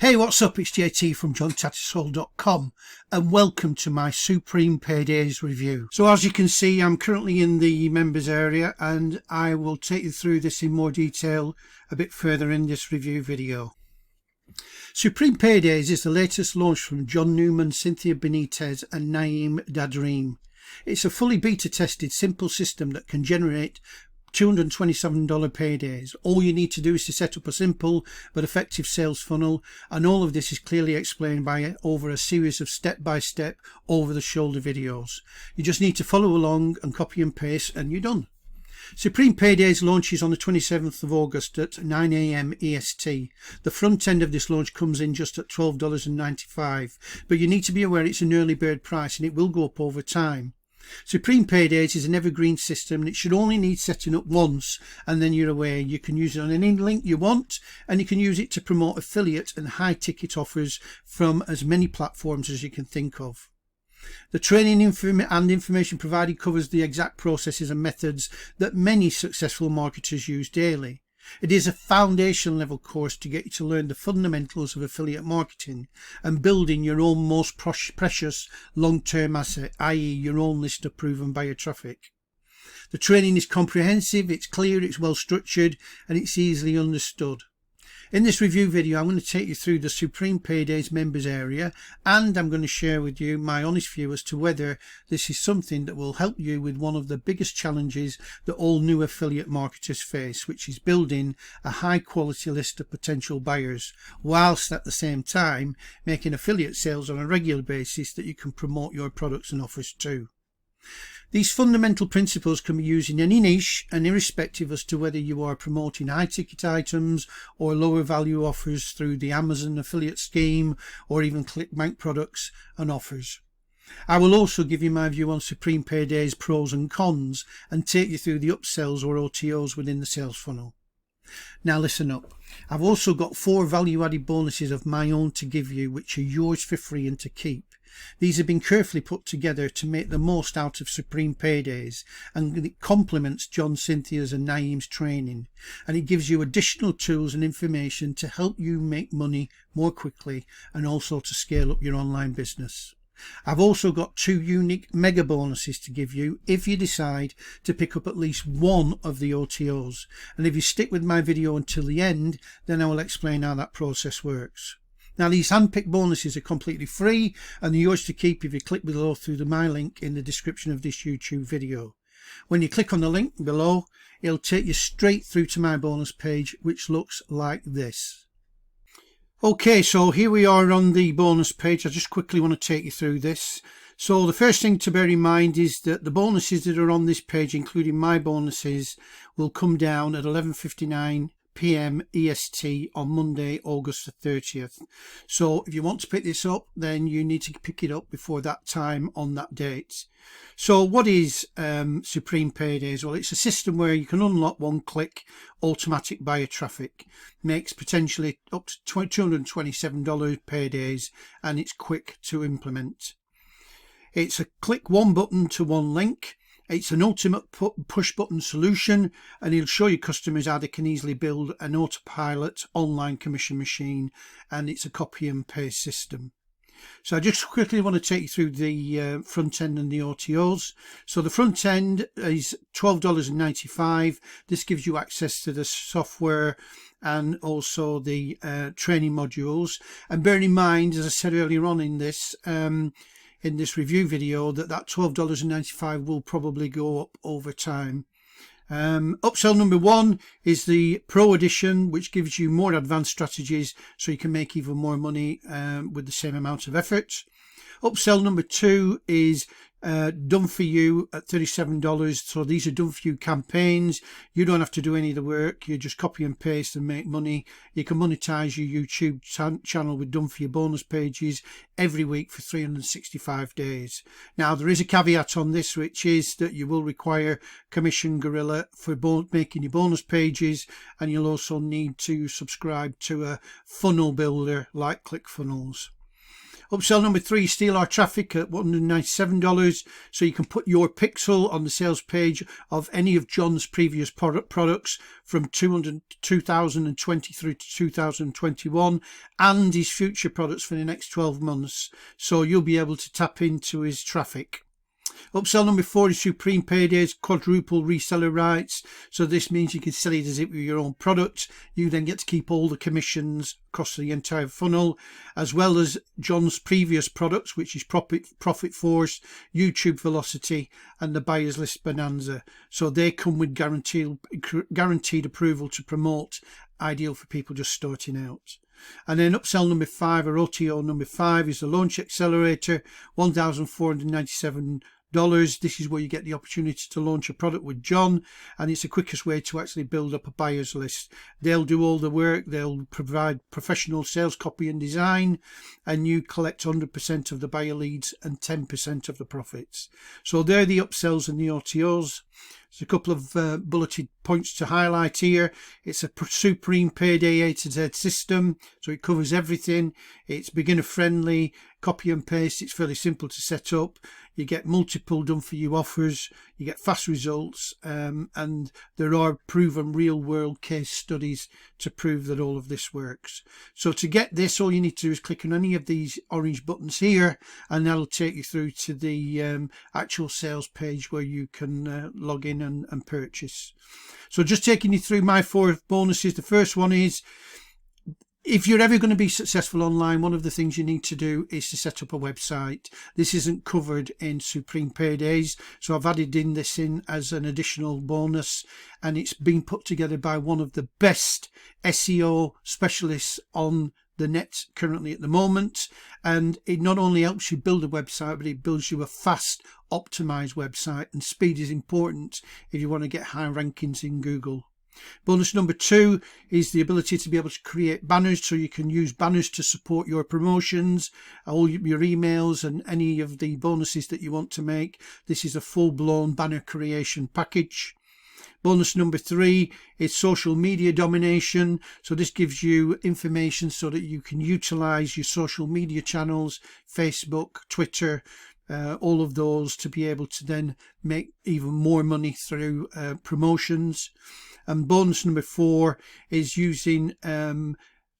Hey, what's up? It's JT from JohnTattersall.com and welcome to my Supreme PayDays review. So as you can see, I'm currently in the members area and I will take you through this in more detail a bit further in this review video. Supreme PayDays is the latest launch from John Newman, Cynthia Benitez and Naeem Dadreem. It's a fully beta tested simple system that can generate $227 paydays. All you need to do is to set up a simple but effective sales funnel, and all of this is clearly explained by over a series of step-by-step over-the-shoulder videos. You just need to follow along and copy and paste and you're done. Supreme PayDays launches on the 27th of August at 9 AM EST. The front end of this launch comes in just at $12.95, but you need to be aware it's an early bird price and it will go up over time. Supreme PayDays is an evergreen system and it should only need setting up once and then you're away. You can use it on any link you want and you can use it to promote affiliate and high ticket offers from as many platforms as you can think of. The training and information provided covers the exact processes and methods that many successful marketers use daily. It is a foundation level course to get you to learn the fundamentals of affiliate marketing and building your own most precious long-term asset, i.e. your own list of proven buyer traffic. The training is comprehensive, it's clear, it's well structured and it's easily understood. In this review video I'm going to take you through the Supreme PayDays members area and I'm going to share with you my honest view as to whether this is something that will help you with one of the biggest challenges that all new affiliate marketers face, which is building a high quality list of potential buyers whilst at the same time making affiliate sales on a regular basis that you can promote your products and offers to. These fundamental principles can be used in any niche and irrespective as to whether you are promoting high ticket items or lower value offers through the Amazon affiliate scheme or even ClickBank products and offers. I will also give you my view on Supreme PayDays pros and cons and take you through the upsells or OTOs within the sales funnel. Now listen up, I've also got 4 value added bonuses of my own to give you which are yours for free and to keep. These have been carefully put together to make the most out of Supreme PayDays and it complements John, Cynthia's and Naeem's training and it gives you additional tools and information to help you make money more quickly and also to scale up your online business. I've also got 2 unique mega bonuses to give you if you decide to pick up at least one of the OTOs, and if you stick with my video until the end then I will explain how that process works. Now these hand-picked bonuses are completely free and they're yours to keep if you click below through my link in the description of this YouTube video. When you click on the link below it'll take you straight through to my bonus page which looks like this. Okay, so here we are on the bonus page. I just quickly want to take you through this. So the first thing to bear in mind is that the bonuses that are on this page, including my bonuses, will come down at 11:59 PM EST on Monday, August the 30th. So if you want to pick this up, then you need to pick it up before that time on that date. So what is Supreme PayDays? Well, it's a system where you can unlock one-click automatic buyer traffic, makes potentially up to $227 paydays, and it's quick to implement. It's a click one button to one link. It's an ultimate push button solution and it'll show your customers how they can easily build an autopilot online commission machine, and it's a copy and paste system. So I just quickly want to take you through the front end and the OTOs. So the front end is $12.95. This gives you access to the software and also the training modules, and bear in mind, as I said earlier on in this review video, that $12.95 will probably go up over time. Upsell number 1 is the Pro Edition, which gives you more advanced strategies so you can make even more money with the same amount of effort. Upsell number 2 is done for you at $37. So these are done for you campaigns. You don't have to do any of the work. You just copy and paste and make money. You can monetize your YouTube channel with done for you bonus pages every week for 365 days. Now there is a caveat on this, which is that you will require Commission Gorilla for making your bonus pages, and you'll also need to subscribe to a funnel builder like ClickFunnels. Upsell number 3, steal our traffic at $197, so you can put your pixel on the sales page of any of John's previous products from 2020 through to 2021 and his future products for the next 12 months, so you'll be able to tap into his traffic. Upsell number 4 is Supreme PayDays, quadruple reseller rights. So this means you can sell it as if it were your own product. You then get to keep all the commissions across the entire funnel, as well as John's previous products, which is Profit Force, YouTube Velocity, and the Buyers List Bonanza. So they come with guaranteed approval to promote, ideal for people just starting out. And then upsell number 5, or OTO number 5, is the Launch Accelerator, $1,497. This is where you get the opportunity to launch a product with John, and it's the quickest way to actually build up a buyer's list. They'll do all the work, they'll provide professional sales copy and design, and you collect 100% of the buyer leads and 10% of the profits. So they're the upsells and the OTOs. There's a couple of bulleted points to highlight here. It's a Supreme Payday A to Z system, so it covers everything. It's beginner friendly, copy and paste. It's fairly simple to set up. You get multiple done for you offers, you get fast results, and there are proven real world case studies to prove that all of this works. So to get this, all you need to do is click on any of these orange buttons here, and that'll take you through to the actual sales page where you can log in and purchase. So just taking you through my 4 bonuses. The first one is, if you're ever going to be successful online, one of the things you need to do is to set up a website. This isn't covered in Supreme PayDays, so I've added this in as an additional bonus, and it's been put together by one of the best SEO specialists on the net currently at the moment, and it not only helps you build a website, but it builds you a fast, optimized website, and speed is important if you want to get high rankings in Google. Bonus number 2 is the ability to be able to create banners, so you can use banners to support your promotions, all your emails, and any of the bonuses that you want to make. This is a full-blown banner creation package. Bonus number 3 is social media domination. So this gives you information so that you can utilize your social media channels, Facebook, Twitter, all of those, to be able to then make even more money through promotions. And bonus number 4 is using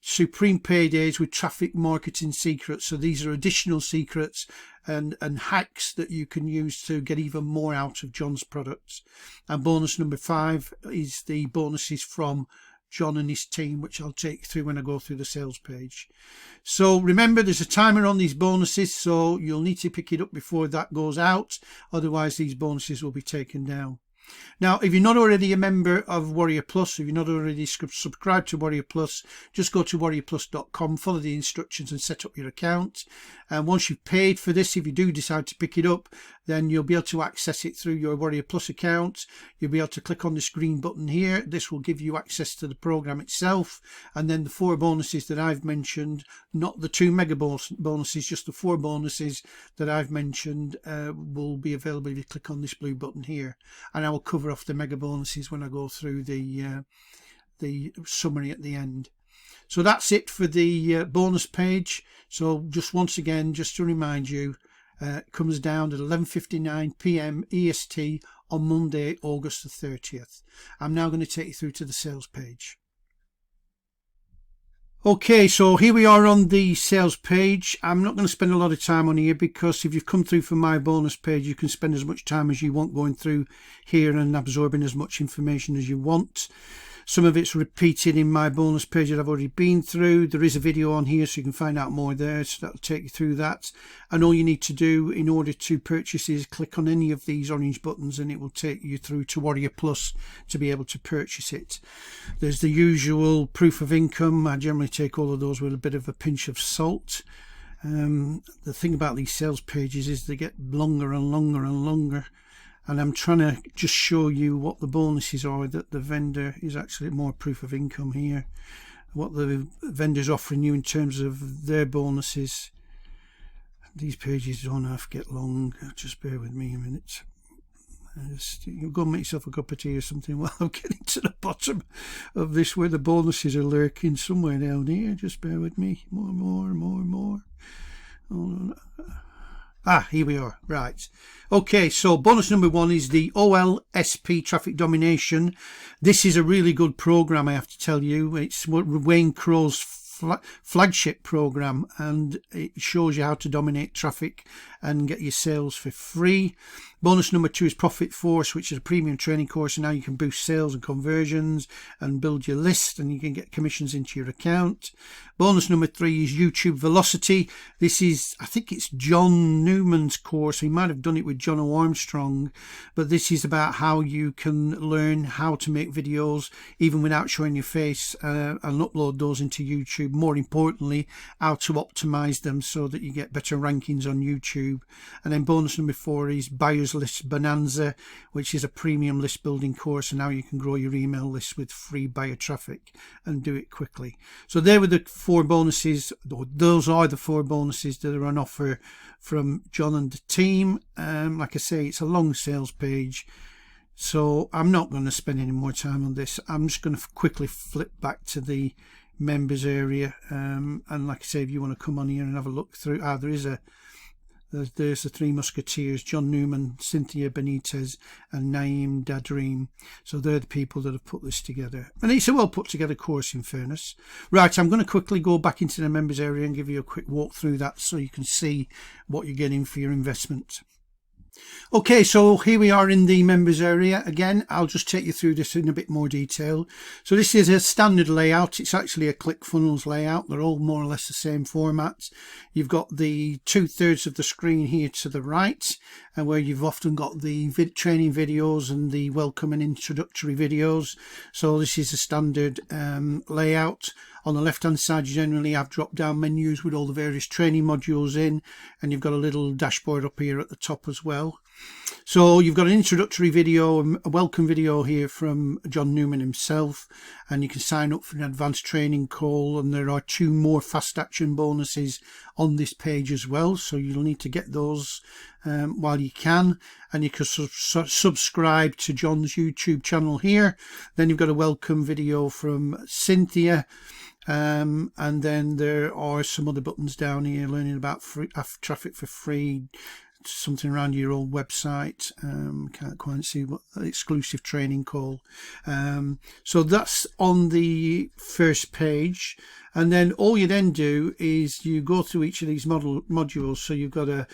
Supreme PayDays with traffic marketing secrets. So these are additional secrets and hacks that you can use to get even more out of John's products. And bonus number 5 is the bonuses from John and his team, which I'll take you through when I go through the sales page. So remember, there's a timer on these bonuses, so you'll need to pick it up before that goes out. Otherwise, these bonuses will be taken down. Now, if you're not already a member of Warrior Plus, if you're not already subscribed to Warrior Plus, just go to warriorplus.com, follow the instructions and set up your account. And once you've paid for this, if you do decide to pick it up, then you'll be able to access it through your Warrior Plus account. You'll be able to click on this green button here. This will give you access to the program itself. And then the 4 bonuses that I've mentioned, not the 2 mega bonuses, just the 4 bonuses that I've mentioned will be available if you click on this blue button here. And I will cover off the mega bonuses when I go through the summary at the end. So that's it for the bonus page. So just once again, just to remind you, it comes down at 11:59 p.m. EST on Monday, August the 30th. I'm now going to take you through to the sales page. Okay, so here we are on the sales page. I'm not going to spend a lot of time on here, because if you've come through from my bonus page, you can spend as much time as you want going through here and absorbing as much information as you want. Some of it's repeated in my bonus page that I've already been through. There is a video on here, so you can find out more there, so that'll take you through that. And all you need to do in order to purchase is click on any of these orange buttons, and it will take you through to Warrior Plus to be able to purchase it. There's the usual proof of income. I generally take all of those with a bit of a pinch of salt. The thing about these sales pages is they get longer and longer and longer. And I'm trying to just show you what the bonuses are that the vendor is actually more proof of income here. What the vendor's offering you in terms of their bonuses. These pages don't half get long. Just bear with me a minute. You'll go and make yourself a cup of tea or something while I'm getting to the bottom of this, where the bonuses are lurking somewhere down here. Just bear with me. More. Here we are. Right. Okay, so bonus number 1 is the Olsp Traffic Domination. This is a really good program, I have to tell you. It's Wayne Crow's flagship program, and it shows you how to dominate traffic and get your sales for free. Bonus number 2 is Profit Force, which is a premium training course, and now you can boost sales and conversions and build your list, and you can get commissions into your account. Bonus number 3 is YouTube Velocity. This is, I think it's John Newman's course. He might have done it with John Armstrong, but this is about how you can learn how to make videos even without showing your face, and upload those into YouTube. More importantly, how to optimize them so that you get better rankings on YouTube. And then bonus number 4 is Buyers List Bonanza, which is a premium list building course, and now you can grow your email list with free buyer traffic and do it quickly. So there were the 4 bonuses. Those are the 4 bonuses that are on offer from John and the team. Like I say, it's a long sales page, so I'm not going to spend any more time on this. I'm just going to quickly flip back to the members area, and like I say, if you want to come on here and have a look through, there's the 3 Musketeers: John Newman, Cynthia Benitez and Naeem Dadreem. So they're the people that have put this together, and it's a well put together course, in fairness. Right, I'm going to quickly go back into the members area and give you a quick walk through that so you can see what you're getting for your investment. Okay, so here we are in the members area. Again, I'll just take you through this in a bit more detail. So this is a standard layout. It's actually a ClickFunnels layout. They're all more or less the same format. You've got the 2/3 of the screen here to the right, and where you've often got the training videos and the welcome and introductory videos. So this is a standard layout. On the left hand side, you generally have drop down menus with all the various training modules in, and you've got a little dashboard up here at the top as well. So you've got an introductory video, a welcome video here from John Newman himself, and you can sign up for an advanced training call, and there are 2 more fast action bonuses on this page as well, so you'll need to get those while you can. And you can subscribe to John's YouTube channel here. Then you've got a welcome video from Cynthia, and then there are some other buttons down here, learning about traffic for free, something around your old website. Can't quite see what exclusive training call. So that's on the first page, and then all you then do is you go through each of these modules. So you've got a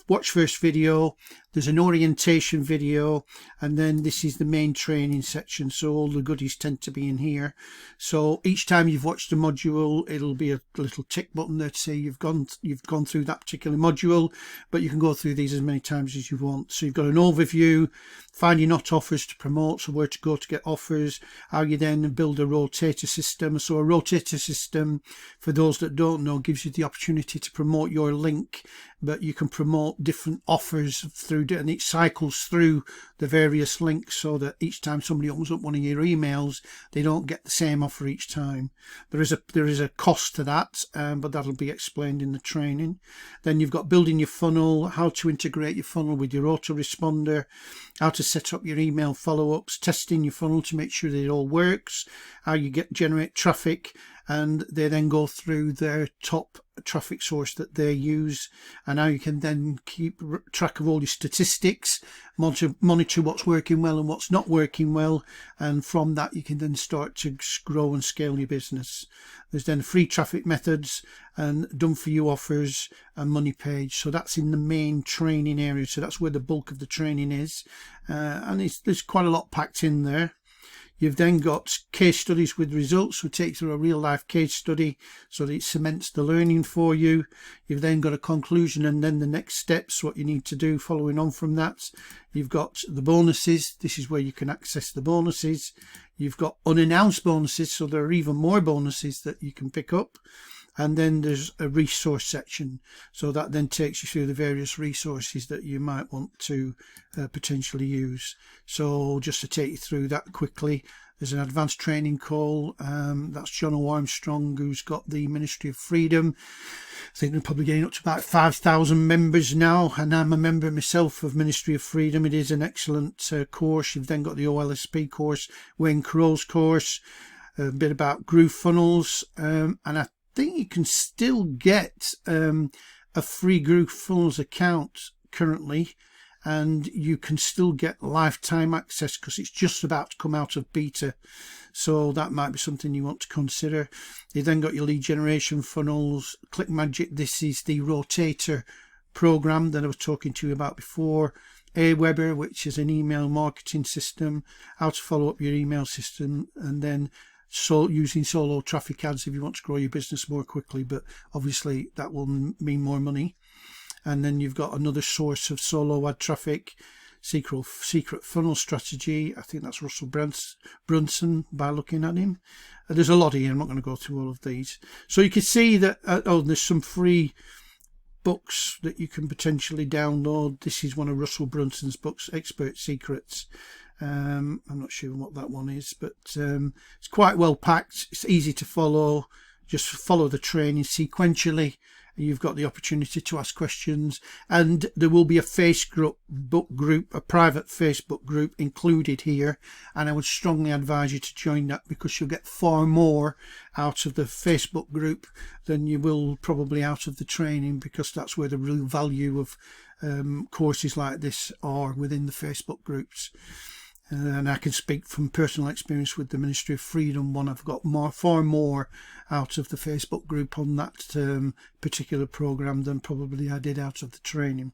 watch first video, there's an orientation video, and then this is the main training section, so all the goodies tend to be in here. So each time you've watched a module, it'll be a little tick button there to say you've gone through that particular module, but you can go through these as many times as you want. So you've got an overview, finding not offers to promote, so where to go to get offers, how you then build a rotator system. So a rotator system, for those that don't know, gives you the opportunity to promote your link, but you can promote different offers through, and it cycles through the various links, so that each time somebody opens up one of your emails, they don't get the same offer each time. There is a cost to that, but that'll be explained in the training. Then you've got building your funnel, how to integrate your funnel with your autoresponder, how to set up your email follow-ups, testing your funnel to make sure that it all works, how you generate traffic, and they then go through their top traffic source that they use, and how you can then keep track of all your statistics, monitor what's working well and what's not working well, and from that you can then start to grow and scale your business. There's then free traffic methods and done for you offers and money page. So that's in the main training area, so that's where the bulk of the training is, and there's quite a lot packed in there. You've then got case studies with results. We'll take you through a real life case study so that it cements the learning for you. You've then got a conclusion and then the next steps, what you need to do following on from that. You've got the bonuses. This is where you can access the bonuses. You've got unannounced bonuses, so there are even more bonuses that you can pick up. And then there's a resource section, so that then takes you through the various resources that you might want to potentially use. So just to take you through that quickly, there's an advanced training call. That's John Armstrong, who's got the Ministry of Freedom. I think they're probably getting up to about 5,000 members now, and I'm a member myself of Ministry of Freedom. It is an excellent course. You've then got the Olsp course, Wayne Crow's course, a bit about GrooveFunnels, and I think you can still get a free GrooveFunnels account currently, and you can still get lifetime access because it's just about to come out of beta. So that might be something you want to consider. You then got your lead generation funnels, ClickMagick. This is the rotator program that I was talking to you about before. Aweber, which is an email marketing system, how to follow up your email system, and then using solo traffic ads if you want to grow your business more quickly, but obviously that will mean more money. And then you've got another source of solo ad traffic, secret funnel strategy. I think that's Russell Brunson by looking at him. There's a lot here. I'm not going to go through all of these. So you can see that there's some free books that you can potentially download. This is one of Russell Brunson's books, Expert Secrets. I'm not sure what that one is, but it's quite well packed. It's easy to follow. Just follow the training sequentially. You've got the opportunity to ask questions, and there will be a Facebook group, a private Facebook group included here, and I would strongly advise you to join that because you'll get far more out of the Facebook group than you will probably out of the training, because that's where the real value of courses like this are, within the Facebook groups. And I can speak from personal experience with the Ministry of Freedom one. I've got far more out of the Facebook group on that particular program than probably I did out of the training.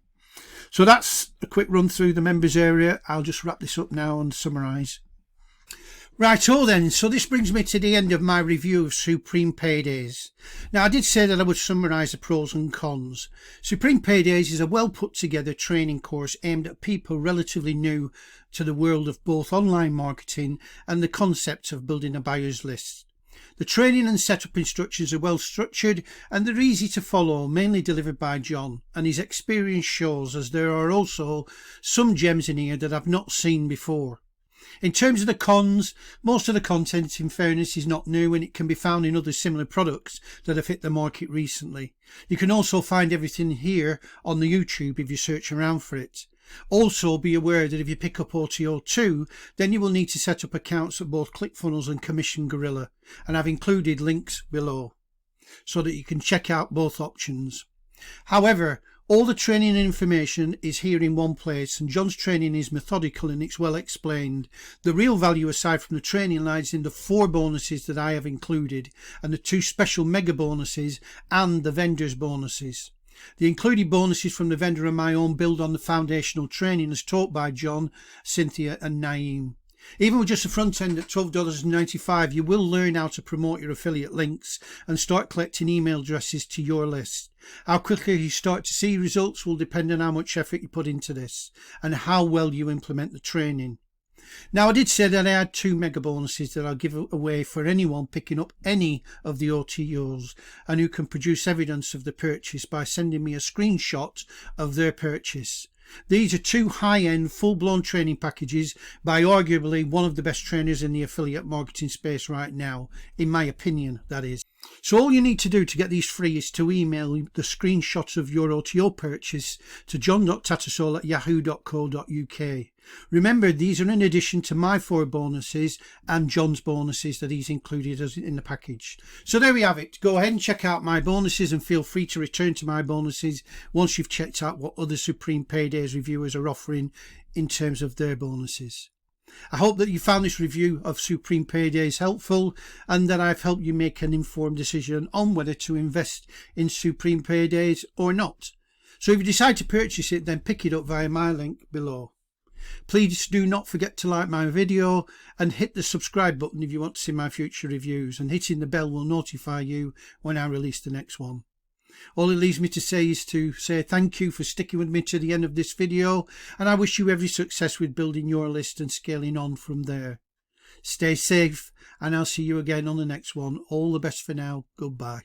So that's a quick run through the members area. I'll just wrap this up now and summarize. Righto then, so this brings me to the end of my review of Supreme PayDays. Now, I did say that I would summarise the pros and cons. Supreme PayDays is a well put together training course aimed at people relatively new to the world of both online marketing and the concept of building a buyer's list. The training and setup instructions are well structured and they're easy to follow, mainly delivered by John, and his experience shows, as there are also some gems in here that I've not seen before. In terms of the cons, most of the content, in fairness, is not new and it can be found in other similar products that have hit the market recently. You can also find everything here on the YouTube if you search around for it. Also, be aware that if you pick up OTO2, then you will need to set up accounts at both ClickFunnels and Commission Gorilla, and I've included links below so that you can check out both options. However, all the training and information is here in one place, and John's training is methodical and it's well explained. The real value aside from the training lies in the 4 bonuses that I have included, and the 2 special mega bonuses and the vendors bonuses. The included bonuses from the vendor and my own build on the foundational training as taught by John, Cynthia and Naeem. Even with just the front end at $12.95, you will learn how to promote your affiliate links and start collecting email addresses to your list. How quickly you start to see results will depend on how much effort you put into this and how well you implement the training. Now, I did say that I had 2 mega bonuses that I'll give away for anyone picking up any of the OTOs and who can produce evidence of the purchase by sending me a screenshot of their purchase. These are 2 high-end, full-blown training packages by arguably one of the best trainers in the affiliate marketing space right now, in my opinion, that is. So all you need to do to get these free is to email the screenshots of your OTO purchase to john.tattersall@yahoo.co.uk. Remember, these are in addition to my 4 bonuses and John's bonuses that he's included in the package. So there we have it. Go ahead and check out my bonuses and feel free to return to my bonuses once you've checked out what other Supreme PayDays reviewers are offering in terms of their bonuses. I hope that you found this review of Supreme PayDays helpful and that I've helped you make an informed decision on whether to invest in Supreme PayDays or not. So if you decide to purchase it, then pick it up via my link below. Please do not forget to like my video and hit the subscribe button if you want to see my future reviews, and hitting the bell will notify you when I release the next one. All it leaves me to say is to say thank you for sticking with me to the end of this video, and I wish you every success with building your list and scaling on from there. Stay safe, and I'll see you again on the next one. All the best for now. Goodbye.